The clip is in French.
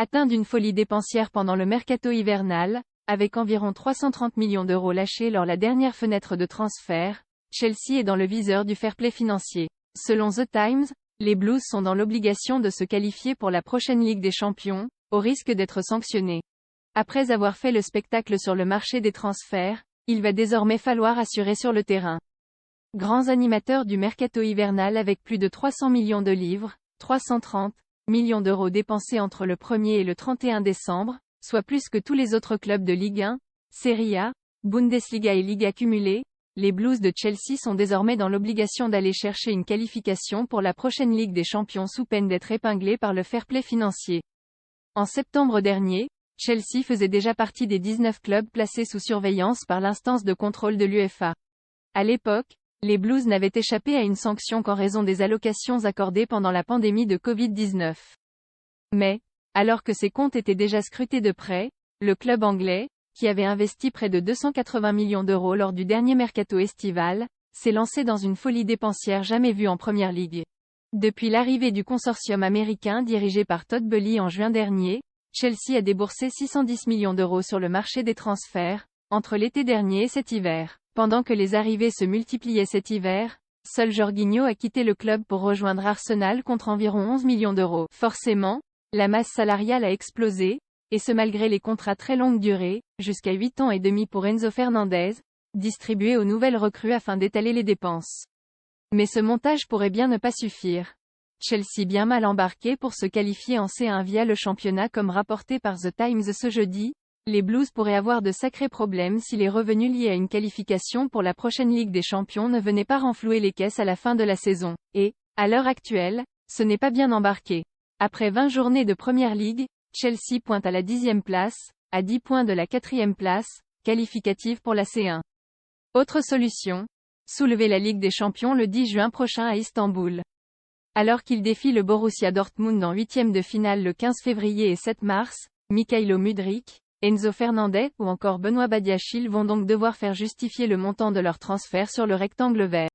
Atteint d'une folie dépensière pendant le mercato hivernal, avec environ 330 millions d'euros lâchés lors la dernière fenêtre de transfert, Chelsea est dans le viseur du fair-play financier. Selon The Times, les Blues sont dans l'obligation de se qualifier pour la prochaine Ligue des Champions, au risque d'être sanctionnés. Après avoir fait le spectacle sur le marché des transferts, il va désormais falloir assurer sur le terrain. Grands animateurs du mercato hivernal avec plus de 300 millions de livres, 330 millions d'euros dépensés entre le 1er et le 31 décembre, soit plus que tous les autres clubs de Ligue 1, Serie A, Bundesliga et Liga cumulées, les Blues de Chelsea sont désormais dans l'obligation d'aller chercher une qualification pour la prochaine Ligue des Champions sous peine d'être épinglés par le fair-play financier. En septembre dernier, Chelsea faisait déjà partie des 19 clubs placés sous surveillance par l'instance de contrôle de l'UEFA. À l'époque, les Blues n'avaient échappé à une sanction qu'en raison des allocations accordées pendant la pandémie de Covid-19. Mais, alors que ses comptes étaient déjà scrutés de près, le club anglais, qui avait investi près de 280 millions d'euros lors du dernier mercato estival, s'est lancé dans une folie dépensière jamais vue en Première Ligue. Depuis l'arrivée du consortium américain dirigé par Todd Boehly en juin dernier, Chelsea a déboursé 610 millions d'euros sur le marché des transferts, entre l'été dernier et cet hiver. Pendant que les arrivées se multipliaient cet hiver, seul Jorginho a quitté le club pour rejoindre Arsenal contre environ 11 millions d'euros. Forcément, la masse salariale a explosé, et ce malgré les contrats très longue durée, jusqu'à 8 ans et demi pour Enzo Fernandez, distribués aux nouvelles recrues afin d'étaler les dépenses. Mais ce montage pourrait bien ne pas suffire. Chelsea bien mal embarqué pour se qualifier en C1 via le championnat comme rapporté par The Times ce jeudi, les Blues pourraient avoir de sacrés problèmes si les revenus liés à une qualification pour la prochaine Ligue des Champions ne venaient pas renflouer les caisses à la fin de la saison. Et, à l'heure actuelle, ce n'est pas bien embarqué. Après 20 journées de Première Ligue, Chelsea pointe à la 10e place, à 10 points de la 4e place, qualificative pour la C1. Autre solution, soulever la Ligue des Champions le 10 juin prochain à Istanbul. Alors qu'il défie le Borussia Dortmund en 8e de finale le 15 février et 7 mars, Mykhailo Mudryk, Enzo Fernandez ou encore Benoît Badiachil vont donc devoir faire justifier le montant de leur transfert sur le rectangle vert.